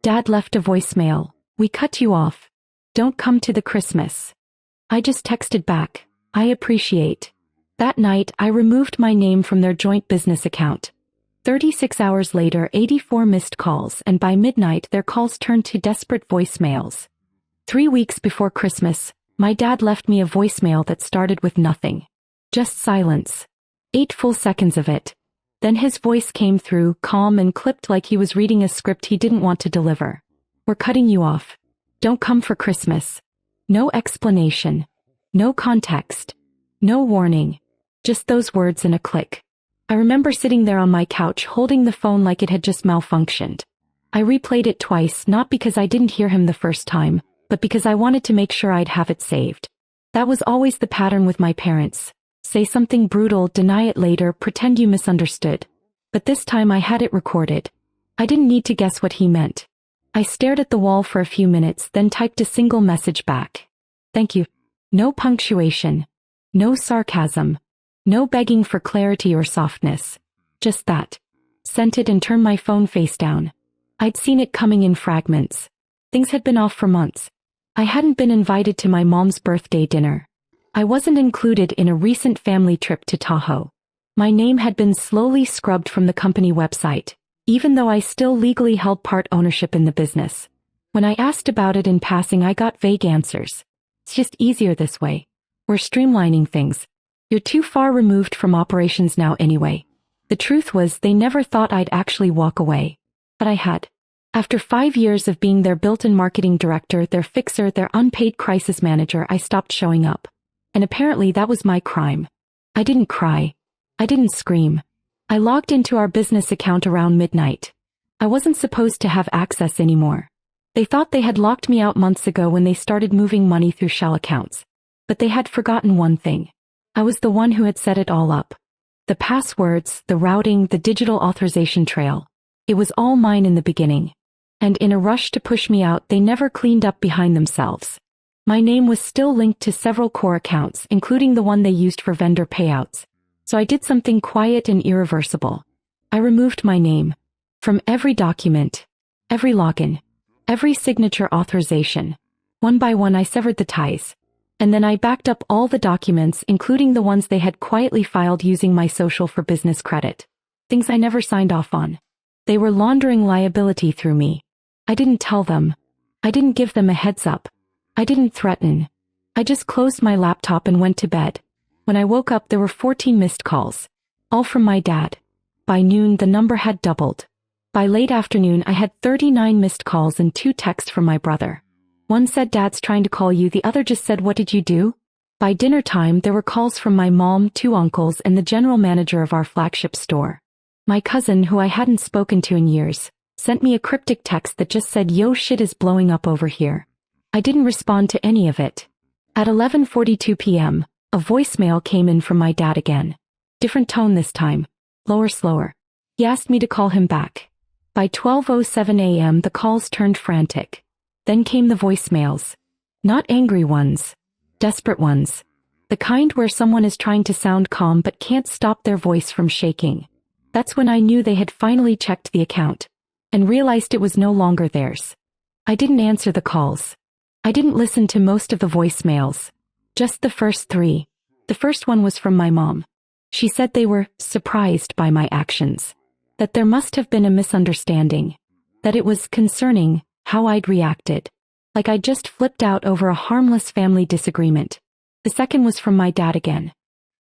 Dad left a voicemail. We cut you off. Don't come to the Christmas. I just texted back. I appreciate. That night, I removed my name from their joint business account. 36 hours later, 84 missed calls, and by midnight, their calls turned to desperate voicemails. 3 weeks before Christmas, my dad left me a voicemail that started with nothing. Just silence. 8 full seconds of it. Then his voice came through, calm and clipped like he was reading a script he didn't want to deliver. We're cutting you off. Don't come for Christmas. No explanation. No context. No warning. Just those words and a click. I remember sitting there on my couch holding the phone like it had just malfunctioned. I replayed it twice, not because I didn't hear him the first time, but because I wanted to make sure I'd have it saved. That was always the pattern with my parents. Say something brutal, deny it later, pretend you misunderstood. But this time I had it recorded. I didn't need to guess what he meant. I stared at the wall for a few minutes, then typed a single message back. Thank you. No punctuation. No sarcasm. No begging for clarity or softness. Just that. Sent it and turned my phone face down. I'd seen it coming in fragments. Things had been off for months. I hadn't been invited to my mom's birthday dinner. I wasn't included in a recent family trip to Tahoe. My name had been slowly scrubbed from the company website, even though I still legally held part ownership in the business. When I asked about it in passing, I got vague answers. It's just easier this way. We're streamlining things. You're too far removed from operations now anyway. The truth was they never thought I'd actually walk away. But I had. After 5 years of being their built-in marketing director, their fixer, their unpaid crisis manager, I stopped showing up. And apparently that was my crime. I didn't cry. I didn't scream. I logged into our business account around midnight. I wasn't supposed to have access anymore. They thought they had locked me out months ago when they started moving money through shell accounts. But they had forgotten one thing. I was the one who had set it all up. The passwords, the routing, the digital authorization trail. It was all mine in the beginning. And in a rush to push me out, they never cleaned up behind themselves. My name was still linked to several core accounts, including the one they used for vendor payouts. So I did something quiet and irreversible. I removed my name from every document, every login, every signature authorization. One by one I severed the ties. And then I backed up all the documents, including the ones they had quietly filed using my social for business credit. Things I never signed off on. They were laundering liability through me. I didn't tell them. I didn't give them a heads up. I didn't threaten. I just closed my laptop and went to bed. When I woke up, there were 14 missed calls. All from my dad. By noon, the number had doubled. By late afternoon, I had 39 missed calls and 2 texts from my brother. One said, "Dad's trying to call you," the other just said, "What did you do?" By dinner time, there were calls from my mom, 2 uncles, and the general manager of our flagship store. My cousin, who I hadn't spoken to in years, sent me a cryptic text that just said, "Yo, shit is blowing up over here." I didn't respond to any of it. At 11:42 p.m., a voicemail came in from my dad again. Different tone this time. Lower, slower. He asked me to call him back. By 12:07 a.m., the calls turned frantic. Then came the voicemails. Not angry ones. Desperate ones. The kind where someone is trying to sound calm but can't stop their voice from shaking. That's when I knew they had finally checked the account and realized it was no longer theirs. I didn't answer the calls. I didn't listen to most of the voicemails. Just the first 3. The first one was from my mom. She said they were surprised by my actions. That there must have been a misunderstanding. That it was concerning how I'd reacted. Like I'd just flipped out over a harmless family disagreement. The second was from my dad again.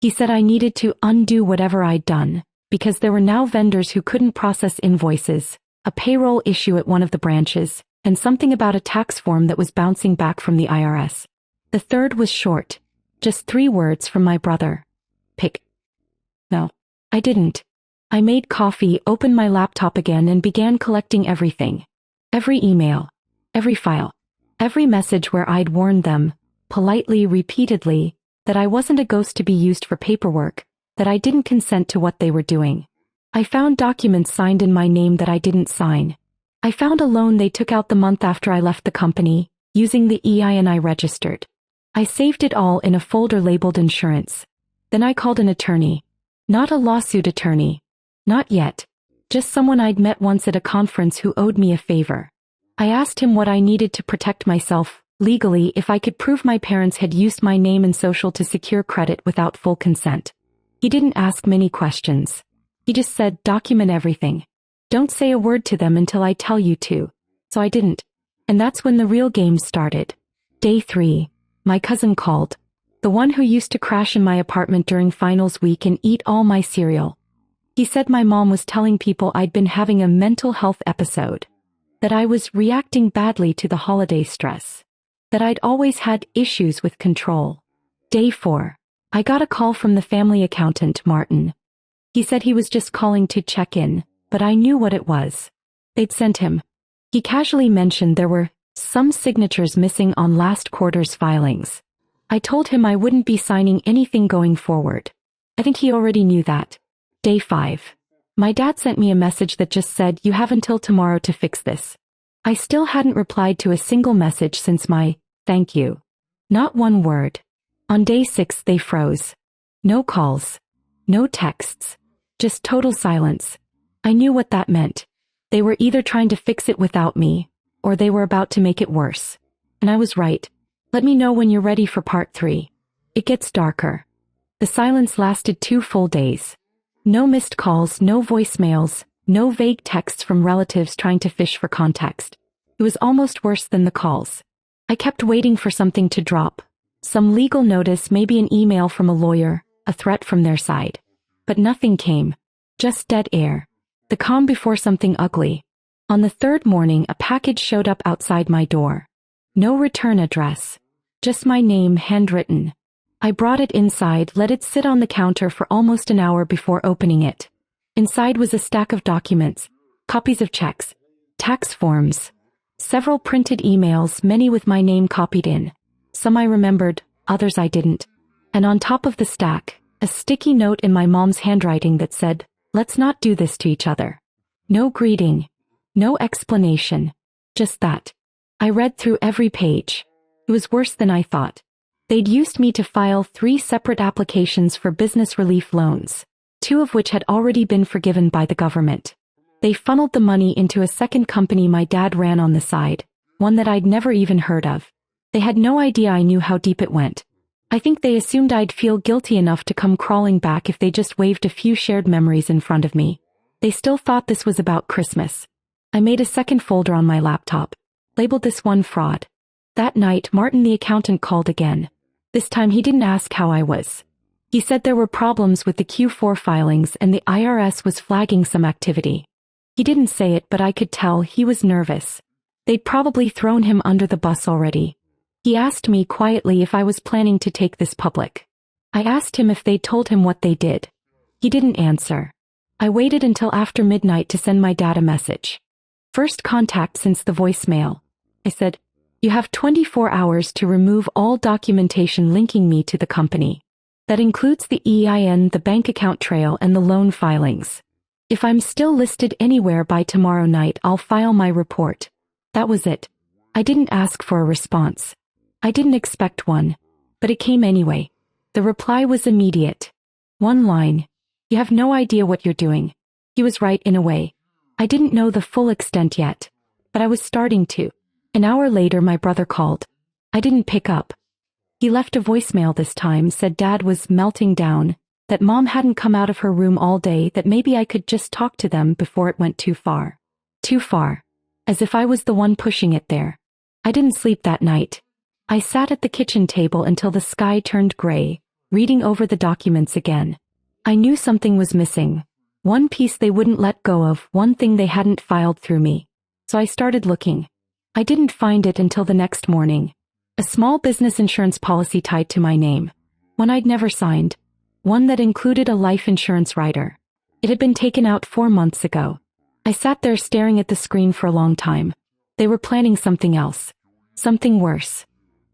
He said I needed to undo whatever I'd done, because there were now vendors who couldn't process invoices, a payroll issue at one of the branches, and something about a tax form that was bouncing back from the IRS. The third was short. Just 3 words from my brother. Pick. No, I didn't. I made coffee, opened my laptop again, and began collecting everything. Every email. Every file. Every message where I'd warned them, politely, repeatedly, that I wasn't a ghost to be used for paperwork, that I didn't consent to what they were doing. I found documents signed in my name that I didn't sign. I found a loan they took out the month after I left the company, using the EIN I registered. I saved it all in a folder labeled insurance. Then I called an attorney. Not a lawsuit attorney. Not yet. Just someone I'd met once at a conference who owed me a favor. I asked him what I needed to protect myself legally if I could prove my parents had used my name and social to secure credit without full consent. He didn't ask many questions. He just said, document everything. Don't say a word to them until I tell you to. So I didn't. And that's when the real game started. Day 3. My cousin called. The one who used to crash in my apartment during finals week and eat all my cereal. He said my mom was telling people I'd been having a mental health episode. That I was reacting badly to the holiday stress. That I'd always had issues with control. Day 4. I got a call from the family accountant, Martin. He said he was just calling to check in, but I knew what it was. They'd sent him. He casually mentioned there were some signatures missing on last quarter's filings. I told him I wouldn't be signing anything going forward. I think he already knew that. Day 5. My dad sent me a message that just said, you have until tomorrow to fix this. I still hadn't replied to a single message since my thank you. Not one word. On day 6 they froze. No calls. No texts. Just total silence. I knew what that meant. They were either trying to fix it without me, or they were about to make it worse. And I was right. Let me know when you're ready for part 3. It gets darker. The silence lasted 2 full days. No missed calls, no voicemails, no vague texts from relatives trying to fish for context. It was almost worse than the calls. I kept waiting for something to drop. Some legal notice, maybe an email from a lawyer, a threat from their side. But nothing came. Just dead air. The calm before something ugly. On the 3rd morning, a package showed up outside my door. No return address. Just my name handwritten. I brought it inside, let it sit on the counter for almost an hour before opening it. Inside was a stack of documents, copies of checks, tax forms, several printed emails, many with my name copied in. Some I remembered, others I didn't. And on top of the stack, a sticky note in my mom's handwriting that said, let's not do this to each other. No greeting. No explanation. Just that. I read through every page. It was worse than I thought. They'd used me to file 3 separate applications for business relief loans, 2 of which had already been forgiven by the government. They funneled the money into a second company my dad ran on the side, one that I'd never even heard of. They had no idea I knew how deep it went. I think they assumed I'd feel guilty enough to come crawling back if they just waved a few shared memories in front of me. They still thought this was about Christmas. I made a second folder on my laptop, labeled this one fraud. That night, Martin the accountant called again. This time he didn't ask how I was. He said there were problems with the Q4 filings and the IRS was flagging some activity. He didn't say it, but I could tell he was nervous. They'd probably thrown him under the bus already. He asked me quietly if I was planning to take this public. I asked him if they'd told him what they did. He didn't answer. I waited until after midnight to send my dad a message. First contact since the voicemail. I said, you have 24 hours to remove all documentation linking me to the company. That includes the EIN, the bank account trail, and the loan filings. If I'm still listed anywhere by tomorrow night, I'll file my report. That was it. I didn't ask for a response. I didn't expect one, but it came anyway. The reply was immediate. One line. You have no idea what you're doing. He was right in a way. I didn't know the full extent yet, but I was starting to. An hour later, my brother called. I didn't pick up. He left a voicemail this time, said Dad was melting down, that Mom hadn't come out of her room all day, that maybe I could just talk to them before it went too far. Too far. As if I was the one pushing it there. I didn't sleep that night. I sat at the kitchen table until the sky turned gray, reading over the documents again. I knew something was missing. One piece they wouldn't let go of, one thing they hadn't filed through me. So I started looking. I didn't find it until the next morning. A small business insurance policy tied to my name. One I'd never signed. One that included a life insurance rider. It had been taken out 4 months ago. I sat there staring at the screen for a long time. They were planning something else. Something worse.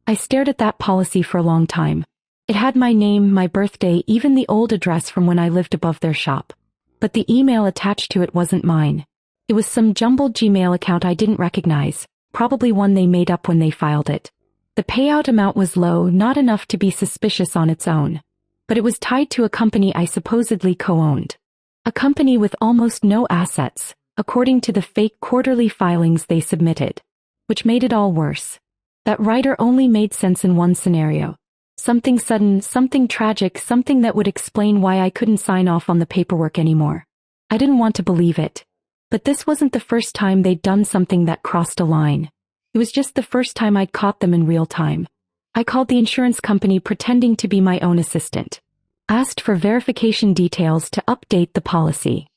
I stared at that policy for a long time. It had my name, my birthday, even the old address from when I lived above their shop. But the email attached to it wasn't mine. It was some jumbled Gmail account I didn't recognize, probably one they made up when they filed it. The payout amount was low, not enough to be suspicious on its own. But it was tied to a company I supposedly co-owned. A company with almost no assets, according to the fake quarterly filings they submitted. which made it all worse. That writer only made sense in one scenario. Something sudden, something tragic, something that would explain why I couldn't sign off on the paperwork anymore. I didn't want to believe it. But this wasn't the first time they'd done something that crossed a line. It was just the first time I'd caught them in real time. I called the insurance company pretending to be my own assistant. Asked for verification details to update the policy.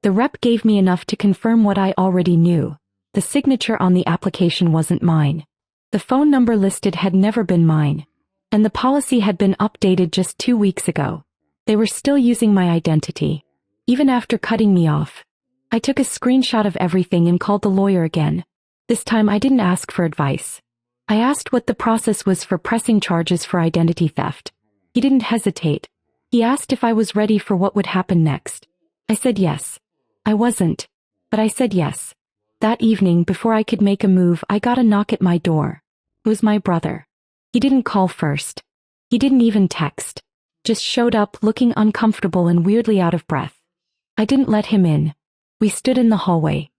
The rep gave me enough to confirm what I already knew. The signature on the application wasn't mine. The phone number listed had never been mine. And the policy had been updated just 2 weeks ago. They were still using my identity. Even after cutting me off. I took a screenshot of everything and called the lawyer again. This time I didn't ask for advice. I asked what the process was for pressing charges for identity theft. He didn't hesitate. He asked if I was ready for what would happen next. I said yes. I wasn't, but I said yes. That evening, before I could make a move, I got a knock at my door. It was my brother. He didn't call first. He didn't even text. Just showed up looking uncomfortable and weirdly out of breath. I didn't let him in. We stood in the hallway.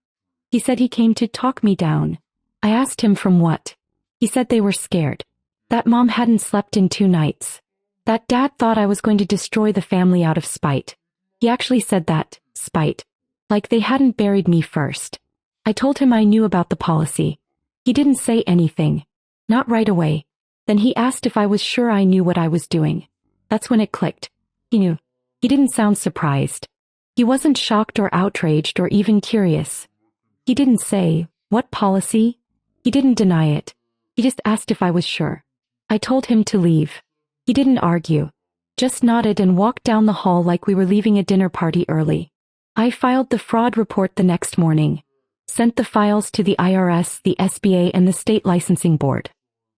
He said he came to talk me down. I asked him from what. He said they were scared. That mom hadn't slept in 2 nights. That dad thought I was going to destroy the family out of spite. He actually said that, spite. Like they hadn't buried me first. I told him I knew about the policy. He didn't say anything. Not right away. Then he asked if I was sure I knew what I was doing. That's when it clicked. He knew. He didn't sound surprised. He wasn't shocked or outraged or even curious. He didn't say, "What policy?" He didn't deny it. He just asked if I was sure. I told him to leave. He didn't argue. Just nodded and walked down the hall like we were leaving a dinner party early. I filed the fraud report the next morning. Sent the files to the IRS, the SBA, and the state licensing board.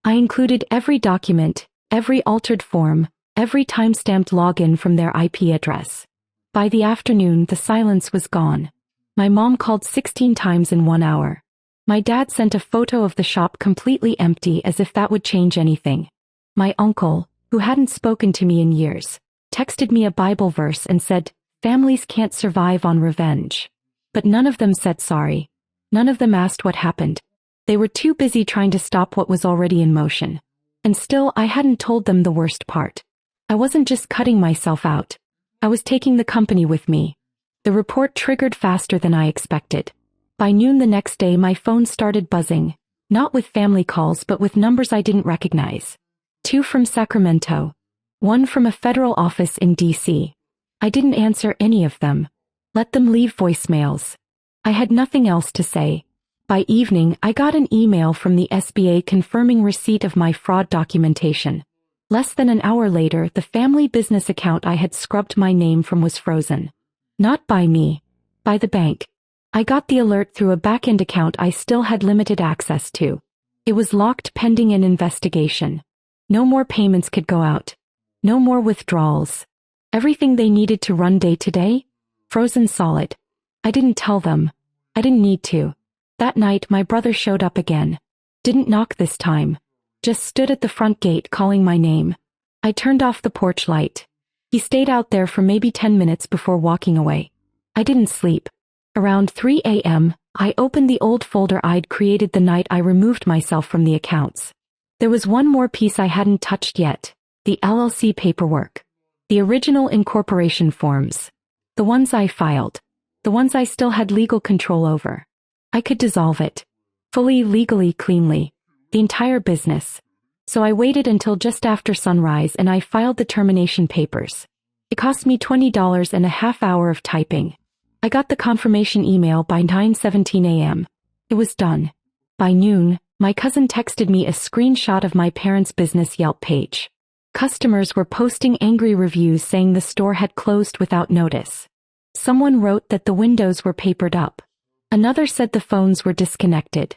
I included every document, every altered form, every time-stamped login from their IP address. By the afternoon, the silence was gone. My mom called 16 times in 1 hour. My dad sent a photo of the shop completely empty as if that would change anything. My uncle, who hadn't spoken to me in years, texted me a Bible verse and said, "Families can't survive on revenge." But none of them said sorry. None of them asked what happened. They were too busy trying to stop what was already in motion. And still, I hadn't told them the worst part. I wasn't just cutting myself out. I was taking the company with me. The report triggered faster than I expected. By noon the next day, my phone started buzzing, not with family calls but with numbers I didn't recognize. 2 from Sacramento. 1 from a federal office in D.C. I didn't answer any of them. Let them leave voicemails. I had nothing else to say. By evening, I got an email from the SBA confirming receipt of my fraud documentation. Less than an hour later, the family business account I had scrubbed my name from was frozen. Not by me. By the bank. I got the alert through a back-end account I still had limited access to. It was locked pending an investigation. No more payments could go out. No more withdrawals. Everything they needed to run day-to-day? Frozen solid. I didn't tell them. I didn't need to. That night, my brother showed up again. Didn't knock this time. Just stood at the front gate calling my name. I turned off the porch light. He stayed out there for maybe 10 minutes before walking away. I didn't sleep. Around 3 a.m., I opened the old folder I'd created the night I removed myself from the accounts. There was one more piece I hadn't touched yet. The LLC paperwork. The original incorporation forms. The ones I filed. The ones I still had legal control over. I could dissolve it. Fully, legally, cleanly. The entire business. So I waited until just after sunrise and I filed the termination papers. It cost me $20 and a half hour of typing. I got the confirmation email by 9:17 a.m. It was done. By noon, my cousin texted me a screenshot of my parents' business Yelp page. Customers were posting angry reviews saying the store had closed without notice. Someone wrote that the windows were papered up. Another said the phones were disconnected.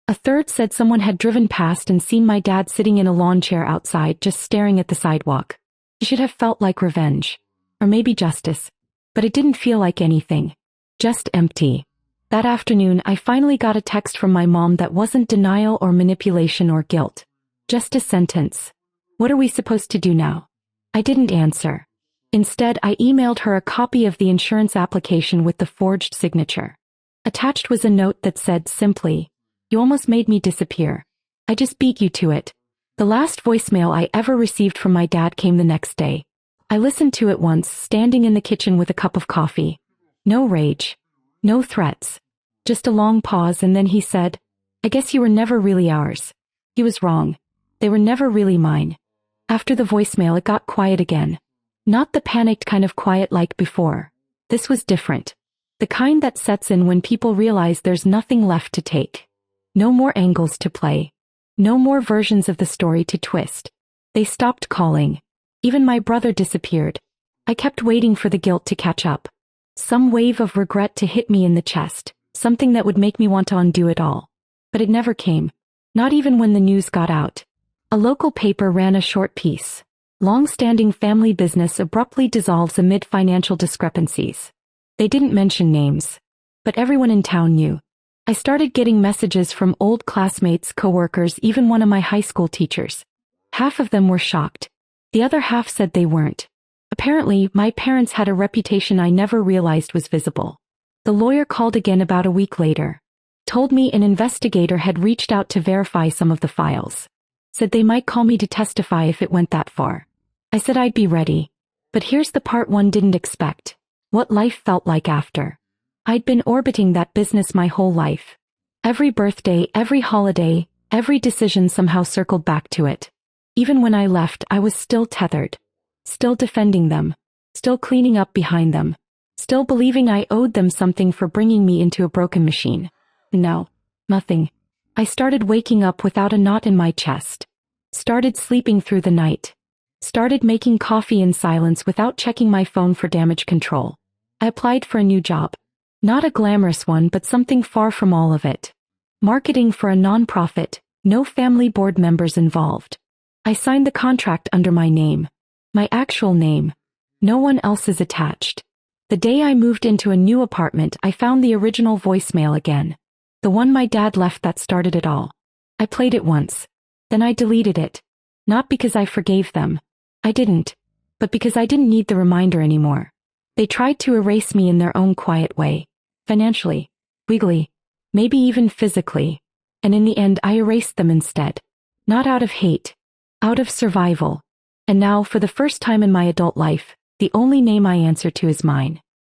A third said someone had driven past and seen my dad sitting in a lawn chair outside just staring at the sidewalk. It should have felt like revenge. Or maybe justice. But it didn't feel like anything. Just empty. That afternoon, I finally got a text from my mom that wasn't denial or manipulation or guilt. Just a sentence. "What are we supposed to do now?" I didn't answer. Instead, I emailed her a copy of the insurance application with the forged signature. Attached was a note that said simply, You almost made me disappear. I just beat you to it. The last voicemail I ever received from my dad came the next day. I listened to it once, standing in the kitchen with a cup of coffee. No rage. No threats. Just a long pause, and then he said, "I guess you were never really ours." He was wrong. They were never really mine. After the voicemail, it got quiet again. Not the panicked kind of quiet like before. This was different. The kind that sets in when people realize there's nothing left to take. No more angles to play. No more versions of the story to twist. They stopped calling. Even my brother disappeared. I kept waiting for the guilt to catch up. Some wave of regret to hit me in the chest. Something that would make me want to undo it all. But it never came. Not even when the news got out. A local paper ran a short piece. Long-standing family business abruptly dissolves amid financial discrepancies. They didn't mention names. But everyone in town knew. I started getting messages from old classmates, coworkers, even one of my high school teachers. Half of them were shocked. The other half said they weren't. Apparently, my parents had a reputation I never realized was visible. The lawyer called again about a week later. Told me an investigator had reached out to verify some of the files. Said they might call me to testify if it went that far. I said I'd be ready. But here's the part one didn't expect. What life felt like after. I'd been orbiting that business my whole life. Every birthday, every holiday, every decision somehow circled back to it. Even when I left, I was still tethered. Still defending them. Still cleaning up behind them. Still believing I owed them something for bringing me into a broken machine. No, nothing. I started waking up without a knot in my chest. Started sleeping through the night. Started making coffee in silence without checking my phone for damage control. I applied for a new job. Not a glamorous one, but something far from all of it. Marketing for a nonprofit, no family board members involved. I signed the contract under my name. My actual name. No one else's attached. The day I moved into a new apartment, I found the original voicemail again. The one my dad left that started it all. I played it once. Then I deleted it. Not because I forgave them. I didn't. But because I didn't need the reminder anymore. They tried to erase me in their own quiet way. Financially. Legally. Maybe even physically. And in the end, I erased them instead. Not out of hate. Out of survival. And now, for the first time in my adult life, the only name I answer to is mine.